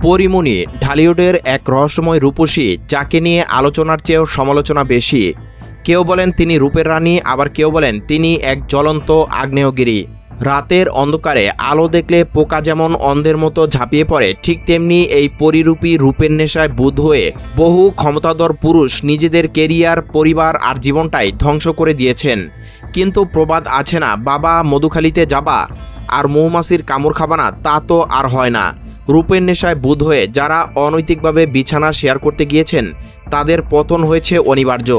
পরীমণি ঢালিউডের এক রহস্যময় রূপসী, যাকে নিয়ে আলোচনার চেয়েও সমালোচনা বেশি। কেউ বলেন তিনি রূপের রানী, আবার কেউ বলেন তিনি এক জ্বলন্ত আগ্নেয়গিরি। রাতের অন্ধকারে আলো দেখলে পোকা যেমন অন্ধের মতো ঝাঁপিয়ে পড়ে, ঠিক তেমনি এই পরিরূপী রূপের নেশায় বুঁদ হয়ে বহু ক্ষমতাধর পুরুষ নিজেদের কেরিয়ার, পরিবার আর জীবনটাই ধ্বংস করে দিয়েছেন। কিন্তু প্রবাদ আছে না, বাবা মধুখালিতে যাবা আর মৌমাছির কামড় খাবা না, তা তো আর হয় না। রূপের নেশায় বুঁদ হয়ে যারা অনৈতিকভাবে বিছানা শেয়ার করতে গিয়েছেন, তাদের পতন হয়েছে অনিবার্য।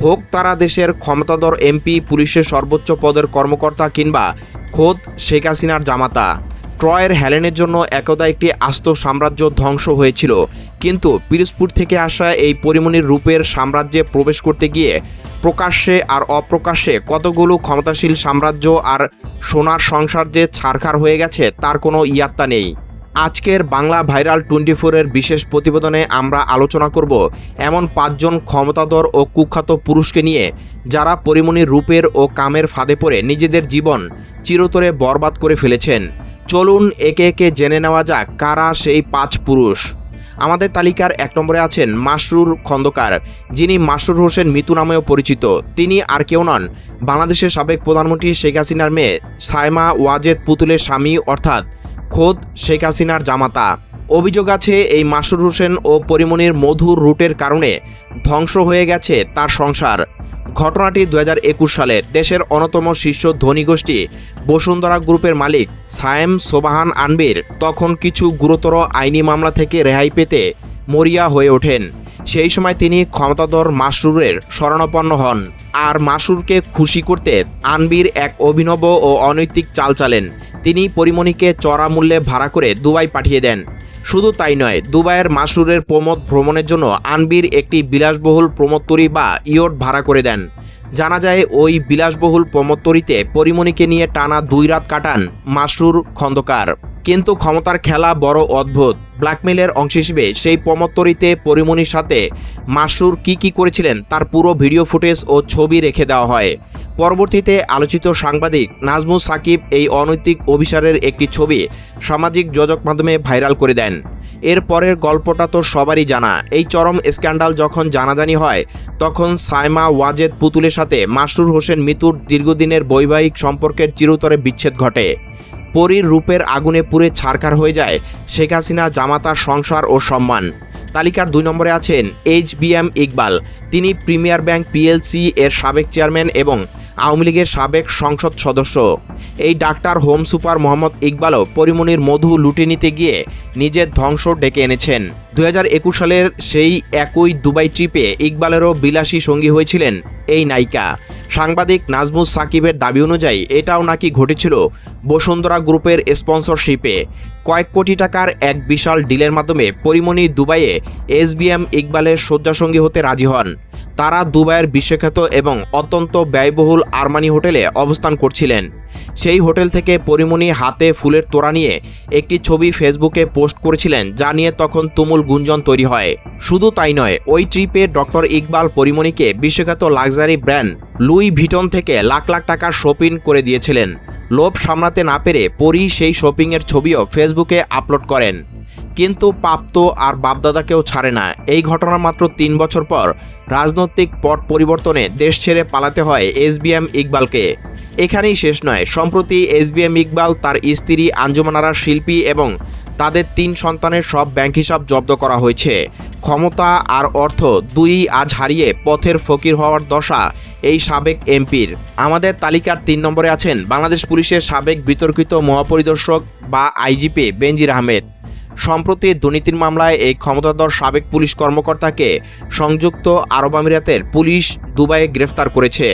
হোক তারা দেশের ক্ষমতাধর এমপি, পুলিশের সর্বোচ্চ পদের কর্মকর্তা কিংবা খোদ শেখ হাসিনার জামাতা। ট্রয়ের হেলেনের জন্য একদা একটি আস্ত সাম্রাজ্য ধ্বংস হয়েছিল, কিন্তু পিরোজপুর থেকে আসা এই পরীমণির রূপের সাম্রাজ্যে প্রবেশ করতে গিয়ে প্রকাশ্যে আর অপ্রকাশ্যে কতগুলো ক্ষমতাশীল সাম্রাজ্য আর সোনার সংসার যে ছারখার হয়ে গেছে, তার কোনো ইয়াত্তা নেই। আজকের বাংলা ভাইরাল 24-এর বিশেষ প্রতিবেদনে আমরা আলোচনা করব এমন 5 জন ক্ষমতাধর ও কুখ্যাত পুরুষকে নিয়ে, যারা পরীমণির রূপের ও কামের ফাঁদে পড়ে নিজেদের জীবন চিরতরে বরবাদ করে ফেলেছেন। চলুন একে একে জেনে নেওয়া যাক কারা সেই 5 পুরুষ। আমাদের তালিকার 1 নম্বরে আছেন মাসরুর খন্দকার, যিনি মাসরুর হোসেন মিতু নামেও পরিচিত। তিনি আর কেউ নন, বাংলাদেশের সাবেক প্রধানমন্ত্রী শেখ হাসিনার মেয়ে সায়মা ওয়াজেদ পুতুলের স্বামী, অর্থাৎ খোদ শেখ হাসিনার জামাতা। অভিযোগ আছে এই মাসরুর হোসেন ও পরীমণির মধুর রুটের কারণে ধ্বংস হয়ে গেছে তার সংসার। ঘটনাটি 2021 সালের। দেশের অন্যতম শীর্ষ ধনী গোষ্ঠী বসুন্ধরা গ্রুপের মালিক সায়েম সোবাহান আনবির তখন কিছু গুরুতর আইনি মামলা থেকে রেহাই পেতে মরিয়া হয়ে ওঠেন। সেই সময় তিনি ক্ষমতাধর মাসরুরের শরণাপন্ন হন, আর মাসরুরকে খুশি করতে আনবির এক অভিনব ও অনৈতিক চাল চালেন। তিনি পরীমণিকে চড়া মূল্যে ভাড়া করে দুবাই পাঠিয়ে দেন। শুধু তাই নয়, দুবাইয়ের মাসরুরের প্রমোদ ভ্রমণের জন্য আনবির একটি বিলাসবহুল প্রমোদতরী বা ইয়ট ভাড়া করে দেন। জানা যায় ওই বিলাসবহুল প্রমোদতরীতে পরীমণিকে নিয়ে টানা 2 রাত কাটান মাসরুর খন্দকার। কিন্তু ক্ষমতার খেলা বড় অদ্ভুত। ব্ল্যাকমেলের অংশ হিসেবে সেই প্রমোদতরীতে পরীমণির সাথে মাসরুর কি করেছিলেন তার পুরো ভিডিও ফুটেজ ও ছবি রেখে দেওয়া হয়। পরবর্তীতে আলোচিত সাংবাদিক নাজমুস সাকিব এই অনৈতিক অভিসারের একটি ছবি সামাজিক যোগাযোগ মাধ্যমে ভাইরাল করে দেন। এর পরের গল্পটা তো সবারই জানা। এই চরম স্ক্যান্ডাল যখন জানাজানি হয়, তখন সায়মা ওয়াজেদ পুতুলের সাথে মাসরুর হোসেন মিতুর দীর্ঘদিনের বৈবাহিক সম্পর্কের চিরতরে বিচ্ছেদ ঘটে। পরীর রূপের আগুনে পুড়ে ছারখার হয়ে যায় শেখ হাসিনা জামাতার সংসার ও সম্মান। তালিকার 2 নম্বরে আছেন HBM ইকবাল। তিনি প্রিমিয়ার ব্যাংক PLC এর সাবেক চেয়ারম্যান এবং আওয়ামী লীগের সাবেক সংসদ সদস্য। এই ডাক্তার হোম সুপার মোহাম্মদ ইকবালও পরীমণির মধু লুটে নিতে গিয়ে নিজের ধ্বংস ডেকে এনেছেন। 2021 সালের সেই একই দুবাই ট্রিপে ইকবালেরও বিলাসী সঙ্গী হয়েছিলেন এই নায়িকা। সাংবাদিক নাজমুস সাকিবের দাবি অনুযায়ী এটাও নাকি ঘটেছিল বসুন্ধরা গ্রুপের স্পন্সরশিপে। কয়েক কোটি টাকার এক বিশাল ডিলের মাধ্যমে পরীমণি দুবাইয়ে HBM ইকবালের শয্যাসঙ্গী হতে রাজি হন। তারা দুবাইয়ের বিশ্বখ্যাত এবং অত্যন্ত ব্যয়বহুল আরমানি হোটেলে অবস্থান করছিলেন। সেই হোটেল থেকে পরীমণি হাতে ফুলের তোড়া নিয়ে একটি ছবি ফেসবুকে পোস্ট করেছিলেন, যা নিয়ে তখন তুমুল গুঞ্জন তৈরি হয়। শুধু তাই নয়, ওই ট্রিপে ডক্টর ইকবাল পরীমণিকে বিশ্বখ্যাত লাক্সারি ব্র্যান্ড লুই ভিটন থেকে লাখ লাখ টাকার শপিং করে দিয়েছিলেন। লোভ সামলাতে না পেরে পরী সেই শপিংয়ের ছবিও ফেসবুকে আপলোড করেন। কিন্তু পাপ তো আর বাপদাদাকেও ছাড়ে না। এই ঘটনার মাত্র 3 বছর পর রাজনৈতিক পট পরিবর্তনে দেশ ছেড়ে পালাতে হয় HBM ইকবালকে। এখানেই শেষ নয়। সম্প্রতি HBM ইকবাল, তার স্ত্রী আঞ্জুমান আরার শিল্পী এবং তাদের 3 সন্তানের সব ব্যাংক হিসাব জব্দ করা হয়েছে। ক্ষমতা আর অর্থ দুই আজ হারিয়ে পথের ফকির হওয়ার দশা এই সাবেক এমপির। আমাদের তালিকার 3 নম্বরে আছেন বাংলাদেশ পুলিশের সাবেক বিতর্কিত মহাপরিদর্শক বা IGP বেনজির আহমেদ। সম্প্রতি দুর্নীতির মামলায় এই ক্ষমতাধর সাবেক পুলিশ কর্মকর্তাকে সংযুক্ত আরব আমিরাতের পুলিশ দুবাইয়ে গ্রেফতার করেছে।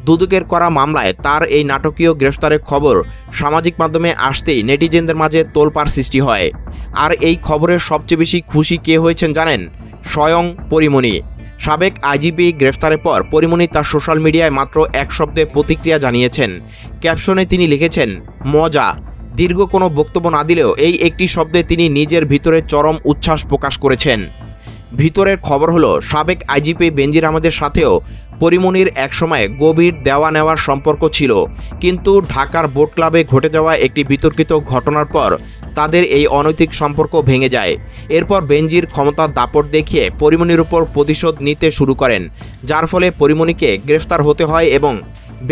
দুদকের করা মামলায় তার এই নাটকীয় গ্রেফতারের খবর সামাজিক মাধ্যমে আসতেই নেটিজেনদের মাঝে তোলপাড় সৃষ্টি হয়। আর এই খবরের সবচেয়ে বেশি খুশি কে হয়েছেন জানেন? স্বয়ং পরীমণি। সাবেক IGP গ্রেফতারের পর পরীমণি তার সোশ্যাল মিডিয়ায় মাত্র 1 শব্দে প্রতিক্রিয়া জানিয়েছেন। ক্যাপশনে তিনি লিখেছেন, মজা। দীর্ঘ কোনো বক্তব্য না দিলেও এই একটি শব্দে তিনি নিজের ভিতরে চরম উচ্ছ্বাস প্রকাশ করেছেন। ভিতরের খবর হলো, সাবেক IGP বেনজির আহমেদের সাথেও পরীমণির একসময় গভীর দেওয়া নেওয়ার সম্পর্ক ছিল, কিন্তু ঢাকার বোট ক্লাবে ঘটে যাওয়া একটি বিতর্কিত ঘটনার পর তাদের এই অনৈতিক সম্পর্ক ভেঙে যায়। এরপর বেনজির ক্ষমতার দাপট দেখিয়ে পরিমণির উপর প্রতিশোধ নিতে শুরু করেন, যার ফলে পরিমণিকে গ্রেফতার হতে হয় এবং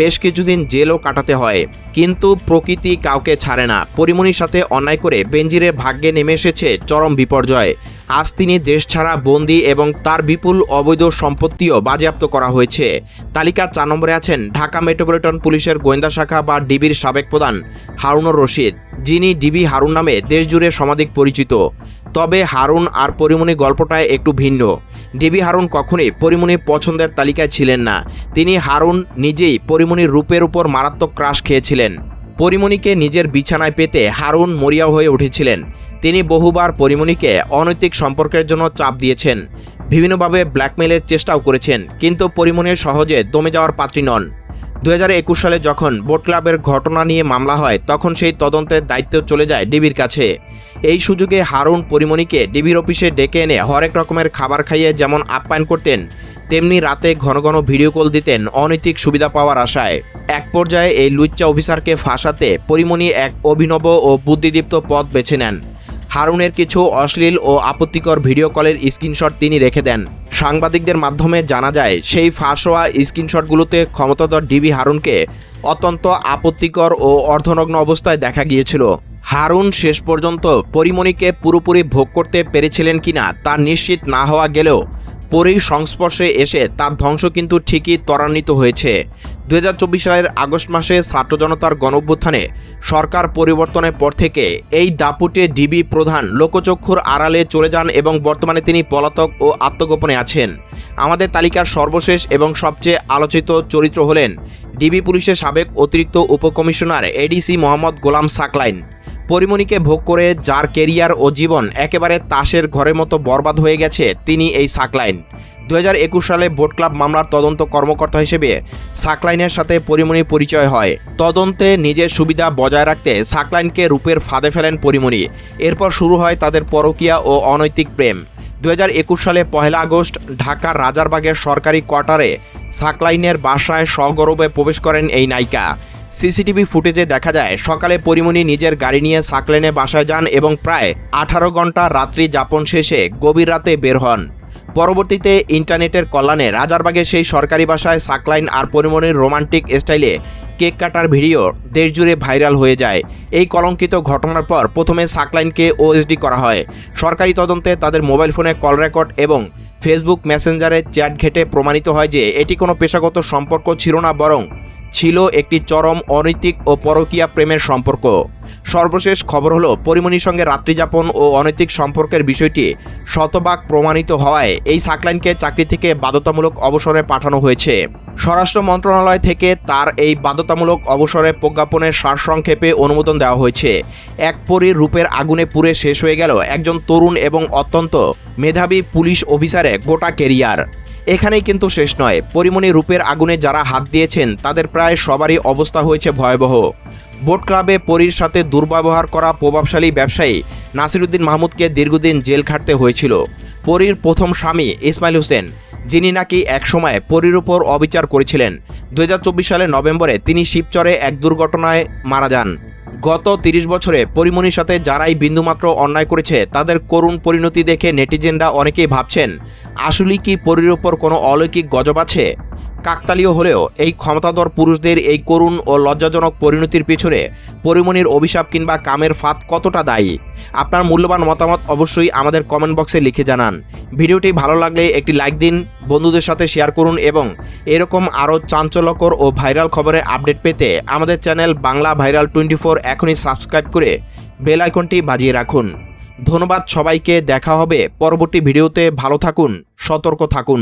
বেশ কিছুদিন জেলও কাটাতে হয়। কিন্তু প্রকৃতি কাউকে ছাড়ে না। পরিমণির সাথে অন্যায় করে বেনজিরের ভাগ্যে নেমে এসেছে চরম বিপর্যয়। আজ তিনি দেশ ছাড়া বন্দী এবং তার বিপুল অবৈধ সম্পত্তিও বাজেয়াপ্ত করা হয়েছে। তালিকার 4 নম্বরে আছেন ঢাকা মেট্রোপলিটন পুলিশের গোয়েন্দা শাখা বা ডিবির সাবেক প্রধান হারুনুর রশিদ, যিনি ডিবি হারুন নামে দেশজুড়ে সমাধিক পরিচিত। তবে হারুন আর পরিমণি গল্পটায় একটু ভিন্ন। ডিবি হারুন কখনোই পরিমণির পছন্দের তালিকায় ছিলেন না। হারুন নিজেই পরিমণির রূপের উপর মারাত্মক ক্রাশ খেয়েছিলেন। পরিমণিকে নিজের বিছানায় পেতে হারুন মরিয়া হয়ে উঠেছিলেন। তিনি বহুবার পরিমণিকে অনৈতিক সম্পর্কের জন্য চাপ দিয়েছেন, বিভিন্নভাবে ব্ল্যাকমেইলের চেষ্টাও করেছেন, কিন্তু পরিমণি সহজে দমে যাওয়ার পাত্রী নন। 2021 সালে যখন বোট ক্লাবের ঘটনা নিয়ে মামলা হয়, তখন সেই তদন্তের দায়িত্ব চলে যায় ডিবির কাছে। এই সুযোগে হারুন পরিমণিকে ডিবির অফিসে ডেকে এনে হরেক রকমের খাবার খাইয়ে যেমন আপ্যায়ন করতেন, তেমনি রাতে ঘন ঘন ভিডিও কল দিতেন অনৈতিক সুবিধা পাওয়ার আশায়। এক পর্যায়ে এই লুচ্চা অফিসারকে ফাঁসাতে পরিমণি এক অভিনব ও বুদ্ধিদীপ্ত পথ বেছে নেন। হারুনের কিছু অশ্লীল ও আপত্তিকর ভিডিও কলের স্ক্রিনশট তিনি রেখে দেন। সাংবাদিকদের মাধ্যমে জানা যায়, সেই ফাঁস হওয়া স্ক্রিনশটগুলোতে ক্ষমতাধর ডিবি হারুনকে অত্যন্ত আপত্তিকর ও অর্ধনগ্ন অবস্থায় দেখা গিয়েছিল। হারুন শেষ পর্যন্ত পরিমণিকে পুরোপুরি ভোগ করতে পেরেছিলেন কিনা তা নিশ্চিত না হওয়া গেলেও পরীর সংস্পর্শে এসে তার ধ্বংস কিন্তু ঠিকই ত্বরান্বিত হয়েছে। 2024 সালের আগস্ট মাসে ছাত্র জনতার গণঅভ্যুত্থানে সরকার পরিবর্তনের পর থেকে এই দাপুটে ডিবি প্রধান লোকচক্ষুর আড়ালে চলে যান এবং বর্তমানে তিনি পলাতক ও আত্মগোপনে আছেন। আমাদের তালিকার সর্বশেষ এবং সবচেয়ে আলোচিত চরিত্র হলেন ডিবি পুলিশের সাবেক অতিরিক্ত উপকমিশনার এডিসি মোহাম্মদ গোলাম সাকলাইন। পরিমণিকে ভোগ করে যার কেরিয়ার ও জীবন একেবারে তাসের ঘরের মতো বরবাদ হয়ে গেছে, তিনি এই সাকলাইন। 2021 সালে বোট ক্লাব মামলার তদন্ত কর্মকর্তা হিসেবে সাকলাইনের সাথে পরিমণির পরিচয় হয়। তদন্তে নিজের সুবিধা বজায় রাখতে সাকলাইনকে রূপের ফাঁদে ফেলেন পরিমণি। এরপর শুরু হয় তাদের পরকীয়া ও অনৈতিক প্রেম। 2021 সালে 1 আগস্ট ঢাকার রাজারবাগের সরকারি কোয়ার্টারে সাকলাইনের বাসায় সগৌরবে প্রবেশ করেন এই নায়িকা। সিসিটিভি ফুটেজে দেখা যায়, সকালে পরিমণি নিজের গাড়ি নিয়ে সাকলাইনের বাসায় যান এবং প্রায় 18 ঘন্টা রাত্রি যাপন শেষে গভীর রাতে বের হন। পরবর্তীতে ইন্টারনেটের কল্যাণে রাজারবাগের সেই সরকারি বাসায় সাকলাইন আর পরিমণির রোমান্টিক স্টাইলে কেক কাটার ভিডিও দেশজুড়ে ভাইরাল হয়ে যায়। এই কলঙ্কিত ঘটনার পর প্রথমে সাকলাইনকে ওএসডি করা হয়। সরকারি তদন্তে তাদের মোবাইল ফোনে কল রেকর্ড এবং ফেসবুক মেসেঞ্জারে চ্যাট ঘেটে প্রমাণিত হয় যে এটি কোনো পেশাগত সম্পর্ক ছিল না, বরং ছিল একটি চরম অনৈতিক ও পরকীয়া প্রেমের সম্পর্ক। সর্বশেষ খবর হলো, পরিমণির সঙ্গে রাত্রিযাপন ও অনৈতিক সম্পর্কের বিষয়টি শতভাগ প্রমাণিত হওয়ায় এই সাকলাইনকে চাকরি থেকে বাধ্যতামূলক অবসরে পাঠানো হয়েছে। স্বরাষ্ট্র মন্ত্রণালয় থেকে তার এই বাধ্যতামূলক অবসরের প্রজ্ঞাপনের সারসংক্ষেপে অনুমোদন দেওয়া হয়েছে। এক পরীর রূপের আগুনে পুড়ে শেষ হয়ে গেল একজন তরুণ এবং অত্যন্ত মেধাবী পুলিশ অফিসারের গোটা কেরিয়ার। এখানেই কিন্তু শেষ নয়। পরিমণি রূপের আগুনে যারা হাত দিয়েছেন তাদের প্রায় সবারই অবস্থা হয়েছে ভয়াবহ। বোট ক্লাবে পরীর সাথে দুর্ব্যবহার করা প্রভাবশালী ব্যবসায়ী নাসিরুদ্দিন মাহমুদকে দীর্ঘদিন জেল খাটতে হয়েছিল। পরীর প্রথম স্বামী ইসমাইল হোসেন, যিনি নাকি একসময় পরীর উপর অবিচার করেছিলেন, 2024 সালের নভেম্বরে তিনি শিবচরে এক দুর্ঘটনায় মারা যান। গত 30 বছরে পরিমণির সাথে যারাই বিন্দুমাত্র অন্যায় করেছে তাদের করুণ পরিণতি দেখে নেটিজেনরা অনেকেই ভাবছেন, আসলেই কি পরীর ওপর কোনো অলৌকিক গজব আছে? কাকতালীয় হলেও এই ক্ষমতাধর পুরুষদের এই করুণ ও লজ্জাজনক পরিণতির পিছনে পরিমণির অভিশাপ কিংবা কামের ফাঁদ কতটা দায়ী? আপনার মূল্যবান মতামত অবশ্যই আমাদের কমেন্ট বক্সে লিখে জানান। ভিডিওটি ভালো লাগলে একটি লাইক দিন, বন্ধুদের সাথে শেয়ার করুন এবং এরকম আরও চাঞ্চল্যকর ও ভাইরাল খবরের আপডেট পেতে আমাদের চ্যানেল বাংলা ভাইরাল 24 এখনই সাবস্ক্রাইব করে বেল আইকনটি বাজিয়ে রাখুন। ধন্যবাদ সবাইকে। দেখা হবে পরবর্তী ভিডিওতে। ভালো থাকুন, সতর্ক থাকুন।